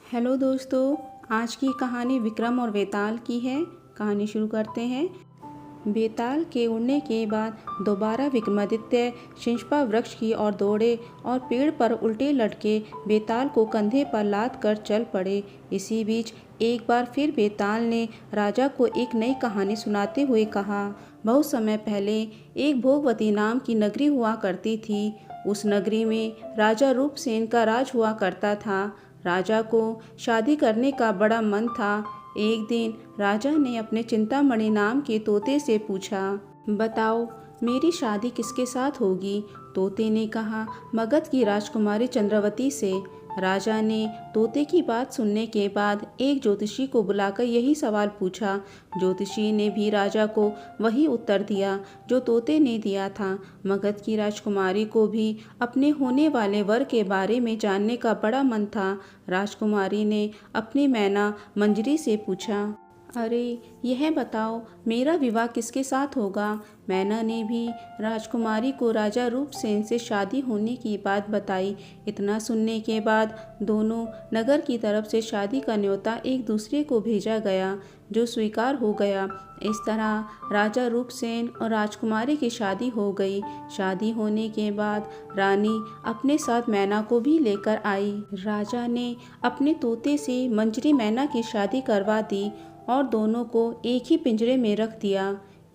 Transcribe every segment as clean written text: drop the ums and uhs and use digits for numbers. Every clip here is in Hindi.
हेलो दोस्तों। आज की कहानी विक्रम और बेताल की है। कहानी शुरू करते हैं। बेताल के उड़ने के बाद दोबारा विक्रमादित्य शिंशपा वृक्ष की ओर दौड़े और पेड़ पर उल्टे लटके बेताल को कंधे पर लाद कर चल पड़े। इसी बीच एक बार फिर बेताल ने राजा को एक नई कहानी सुनाते हुए कहा, बहुत समय पहले एक भोगवती नाम की नगरी हुआ करती थी। उस नगरी में राजा रूपसेन का राज हुआ करता था। राजा को शादी करने का बड़ा मन था। एक दिन राजा ने अपने चिंतामणि नाम के तोते से पूछा, बताओ मेरी शादी किसके साथ होगी। तोते ने कहा, मगध की राजकुमारी चंद्रवती से। राजा ने तोते की बात सुनने के बाद एक ज्योतिषी को बुलाकर यही सवाल पूछा। ज्योतिषी ने भी राजा को वही उत्तर दिया जो तोते ने दिया था। मगध की राजकुमारी को भी अपने होने वाले वर के बारे में जानने का बड़ा मन था। राजकुमारी ने अपनी मैना मंजरी से पूछा, अरे यह बताओ मेरा विवाह किसके साथ होगा। मैना ने भी राजकुमारी को राजा रूपसेन से शादी होने की बात बताई। इतना सुनने के बाद दोनों नगर की तरफ से शादी का न्योता एक दूसरे को भेजा गया, जो स्वीकार हो गया। इस तरह राजा रूपसेन और राजकुमारी की शादी हो गई। शादी होने के बाद रानी अपने साथ मैना को भी लेकर आई। राजा ने अपने तोते से मंजरी मैना की शादी करवा दी और दोनों को एक ही पिंजरे में रख दिया।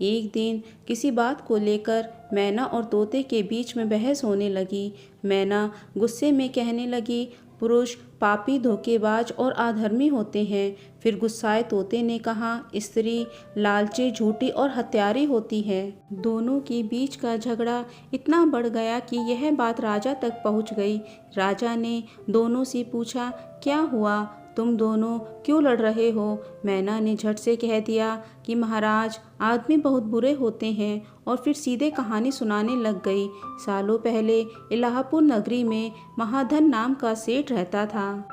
एक दिन किसी बात को लेकर मैना और तोते के बीच में बहस होने लगी। मैना गुस्से में कहने लगी, पुरुष पापी, धोखेबाज और अधर्मी होते हैं। फिर गुस्साए तोते ने कहा, स्त्री लालची, झूठी और हत्यारी होती है। दोनों के बीच का झगड़ा इतना बढ़ गया कि यह बात राजा तक पहुंच गई। राजा ने दोनों से पूछा, क्या हुआ, तुम दोनों क्यों लड़ रहे हो। मैना ने झट से कह दिया कि महाराज, आदमी बहुत बुरे होते हैं, और फिर सीधे कहानी सुनाने लग गई। सालों पहले इलाहापुर नगरी में महाधन नाम का सेठ रहता था।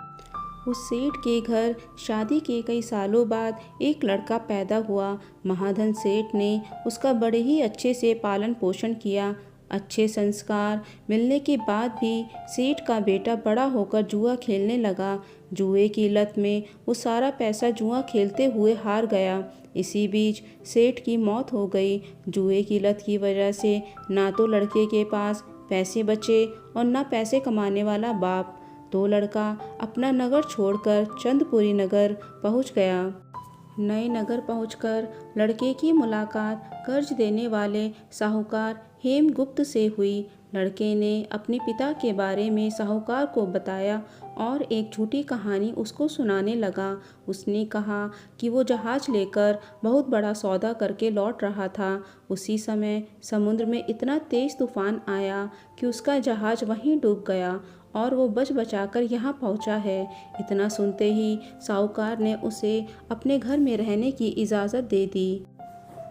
उस सेठ के घर शादी के कई सालों बाद एक लड़का पैदा हुआ। महाधन सेठ ने उसका बड़े ही अच्छे से पालन पोषण किया। अच्छे संस्कार मिलने के बाद भी सेठ का बेटा बड़ा होकर जुआ खेलने लगा। जुए की लत में वो सारा पैसा जुआ खेलते हुए हार गया। इसी बीच सेठ की मौत हो गई। जुए की लत की वजह से ना तो लड़के के पास पैसे बचे और ना पैसे कमाने वाला बाप। तो लड़का अपना नगर छोड़कर चंदपुरी नगर पहुंच गया। नए नगर पहुंचकर लड़के की मुलाकात कर्ज देने वाले साहूकार हेमगुप्त से हुई। लड़के ने अपने पिता के बारे में साहूकार को बताया और एक झूठी कहानी उसको सुनाने लगा। उसने कहा कि वो जहाज लेकर बहुत बड़ा सौदा करके लौट रहा था। उसी समय समुद्र में इतना तेज तूफान आया कि उसका जहाज वहीं डूब गया और वो बच बचाकर यहाँ पहुँचा है। इतना सुनते ही साहूकार ने उसे अपने घर में रहने की इजाज़त दे दी।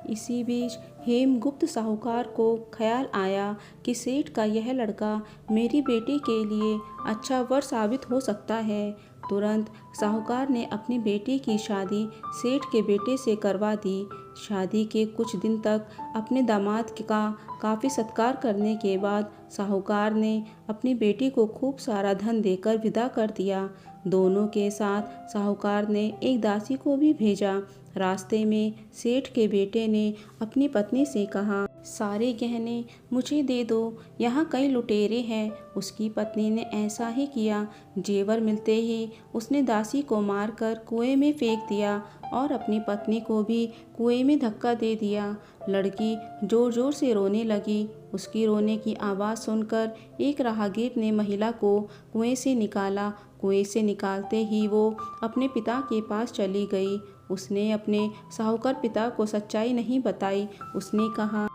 इसी बीच हेमगुप्त साहूकार को ख्याल आया कि सेठ का यह लड़का मेरी बेटी के लिए अच्छा वर साबित हो सकता है। तुरंत साहूकार ने अपनी बेटी की शादी सेठ के बेटे से करवा दी। शादी के कुछ दिन तक अपने दामाद का काफ़ी सत्कार करने के बाद साहूकार ने अपनी बेटी को खूब सारा धन देकर विदा कर दिया। दोनों के साथ साहूकार ने एक दासी को भी भेजा। रास्ते में सेठ के बेटे ने अपनी पत्नी से कहा, सारे गहने मुझे दे दो, यहाँ कई लुटेरे हैं। उसकी पत्नी ने ऐसा ही किया। जेवर मिलते ही उसने दासी को मारकर कुएं में फेंक दिया और अपनी पत्नी को भी कुएं में धक्का दे दिया। लड़की जोर जोर से रोने लगी। उसकी रोने की आवाज़ सुनकर एक राहगीर ने महिला को कुएं से निकाला। कुएं से निकालते ही वो अपने पिता के पास चली गई। उसने अपने साहूकार पिता को सच्चाई नहीं बताई। उसने कहा,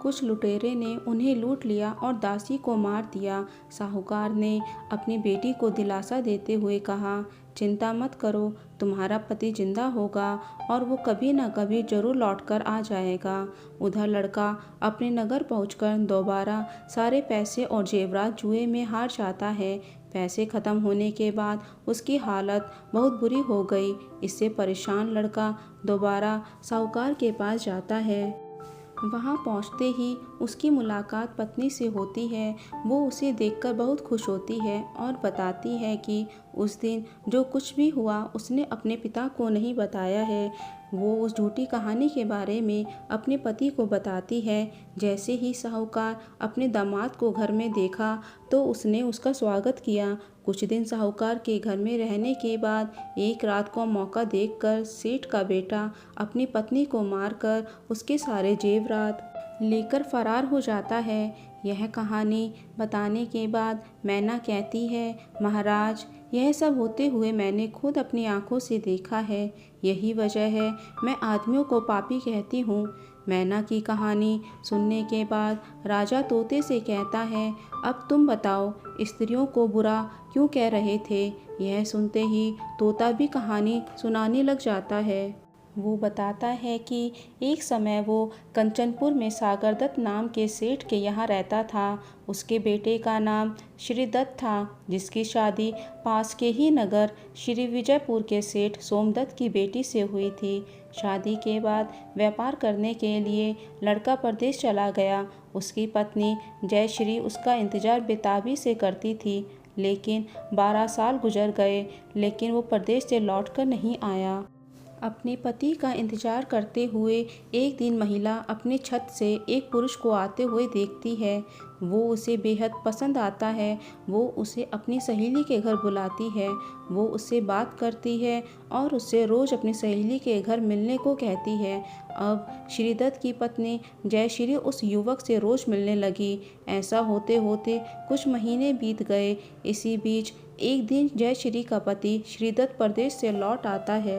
कुछ लुटेरे ने उन्हें लूट लिया और दासी को मार दिया। साहूकार ने अपनी बेटी को दिलासा देते हुए कहा, चिंता मत करो, तुम्हारा पति जिंदा होगा और वो कभी ना कभी जरूर लौटकर आ जाएगा। उधर लड़का अपने नगर पहुंचकर दोबारा सारे पैसे और जेवरात जुए में हार जाता है। पैसे खत्म होने के बाद उसकी हालत बहुत बुरी हो गई। इससे परेशान लड़का दोबारा साहूकार के पास जाता है। वहाँ पहुँचते ही उसकी मुलाकात पत्नी से होती है। वो उसे देखकर बहुत खुश होती है और बताती है कि उस दिन जो कुछ भी हुआ उसने अपने पिता को नहीं बताया है। वो उस झूठी कहानी के बारे में अपने पति को बताती है। जैसे ही साहूकार अपने दामाद को घर में देखा तो उसने उसका स्वागत किया। कुछ दिन साहूकार के घर में रहने के बाद एक रात को मौका देखकर सेठ का बेटा अपनी पत्नी को मारकर उसके सारे जेवरात लेकर फरार हो जाता है। यह कहानी बताने के बाद मैना कहती है, महाराज, यह सब होते हुए मैंने खुद अपनी आंखों से देखा है। यही वजह है मैं आदमियों को पापी कहती हूँ। मैना की कहानी सुनने के बाद राजा तोते से कहता है, अब तुम बताओ, स्त्रियों को बुरा क्यों कह रहे थे। यह सुनते ही तोता भी कहानी सुनाने लग जाता है। वो बताता है कि एक समय वो कंचनपुर में सागरदत्त नाम के सेठ के यहाँ रहता था। उसके बेटे का नाम श्रीदत्त था, जिसकी शादी पास के ही नगर श्री विजयपुर के सेठ सोमदत्त की बेटी से हुई थी। शादी के बाद व्यापार करने के लिए लड़का परदेश चला गया। उसकी पत्नी जयश्री उसका इंतजार बेताबी से करती थी, लेकिन 12 साल गुजर गए, लेकिन वो परदेश से लौटकर नहीं आया। अपने पति का इंतजार करते हुए एक दिन महिला अपने छत से एक पुरुष को आते हुए देखती है। वो उसे बेहद पसंद आता है। वो उसे अपनी सहेली के घर बुलाती है। वो उससे बात करती है और उससे रोज़ अपनी सहेली के घर मिलने को कहती है। अब श्रीदत्त की पत्नी जयश्री उस युवक से रोज़ मिलने लगी। ऐसा होते होते कुछ महीने बीत गए। इसी बीच एक दिन जयश्री का पति श्रीदत्त परदेश से लौट आता है।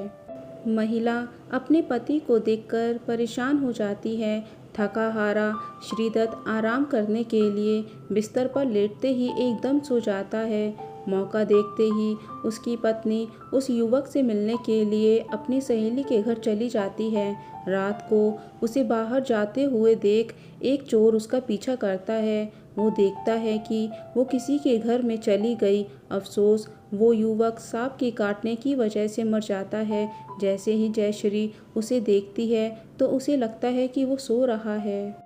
महिला अपने पति को देखकर परेशान हो जाती है। थका हारा श्रीदत्त आराम करने के लिए बिस्तर पर लेटते ही एकदम सो जाता है। मौका देखते ही उसकी पत्नी उस युवक से मिलने के लिए अपनी सहेली के घर चली जाती है। रात को उसे बाहर जाते हुए देख एक चोर उसका पीछा करता है। वो देखता है कि वो किसी के घर में चली गई। अफसोस, वो युवक सांप के काटने की वजह से मर जाता है। जैसे ही जयश्री उसे देखती है तो उसे लगता है कि वो सो रहा है।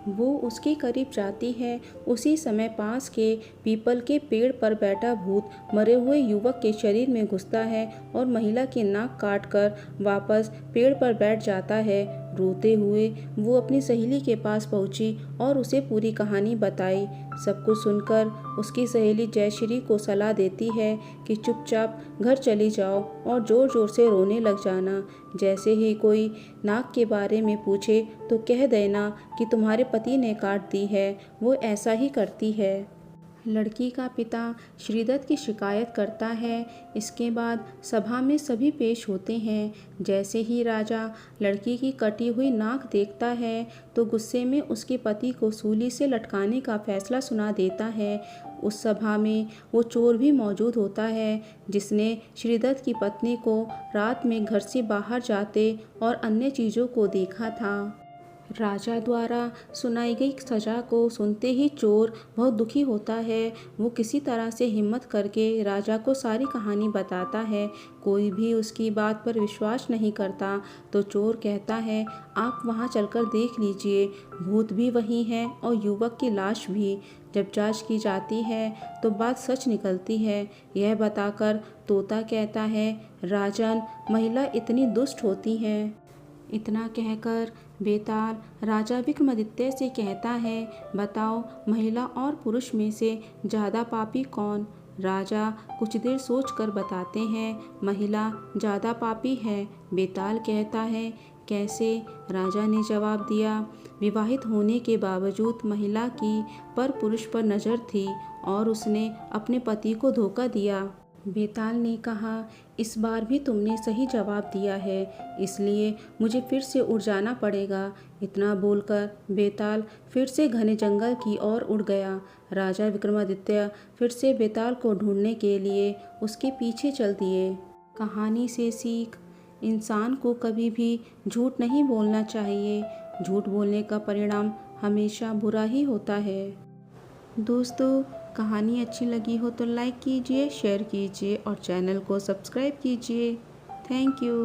वो उसके करीब जाती है। उसी समय पास के पीपल के पेड़ पर बैठा भूत मरे हुए युवक के शरीर में घुसता है और महिला की नाक काटकर वापस पेड़ पर बैठ जाता है। रोते हुए वो अपनी सहेली के पास पहुंची और उसे पूरी कहानी बताई। सब कुछ सुनकर उसकी सहेली जयश्री को सलाह देती है कि चुपचाप घर चली जाओ और ज़ोर ज़ोर से रोने लग जाना। जैसे ही कोई नाक के बारे में पूछे तो कह देना कि तुम्हारे पति ने काट दी है। वो ऐसा ही करती है। लड़की का पिता श्रीदत्त की शिकायत करता है। इसके बाद सभा में सभी पेश होते हैं। जैसे ही राजा लड़की की कटी हुई नाक देखता है तो गुस्से में उसके पति को सूली से लटकाने का फैसला सुना देता है। उस सभा में वो चोर भी मौजूद होता है जिसने श्रीदत्त की पत्नी को रात में घर से बाहर जाते और अन्य चीज़ों को देखा था। राजा द्वारा सुनाई गई सज़ा को सुनते ही चोर बहुत दुखी होता है। वो किसी तरह से हिम्मत करके राजा को सारी कहानी बताता है। कोई भी उसकी बात पर विश्वास नहीं करता तो चोर कहता है, आप वहाँ चलकर देख लीजिए, भूत भी वही हैं और युवक की लाश भी। जब जांच की जाती है तो बात सच निकलती है। यह बताकर तोता कहता है, राजन, महिला इतनी दुष्ट होती हैं। इतना कहकर बेताल राजा विक्रमादित्य से कहता है, बताओ महिला और पुरुष में से ज़्यादा पापी कौन। राजा कुछ देर सोचकर बताते हैं, महिला ज़्यादा पापी है। बेताल कहता है, कैसे। राजा ने जवाब दिया, विवाहित होने के बावजूद महिला की पर पुरुष पर नज़र थी और उसने अपने पति को धोखा दिया। बेताल ने कहा, इस बार भी तुमने सही जवाब दिया है, इसलिए मुझे फिर से उड़ जाना पड़ेगा। इतना बोलकर बेताल फिर से घने जंगल की ओर उड़ गया। राजा विक्रमादित्य फिर से बेताल को ढूंढने के लिए उसके पीछे चल दिए। कहानी से सीख, इंसान को कभी भी झूठ नहीं बोलना चाहिए। झूठ बोलने का परिणाम हमेशा बुरा ही होता है। दोस्तों, कहानी अच्छी लगी हो तो लाइक कीजिए, शेयर कीजिए और चैनल को सब्सक्राइब कीजिए। Thank you.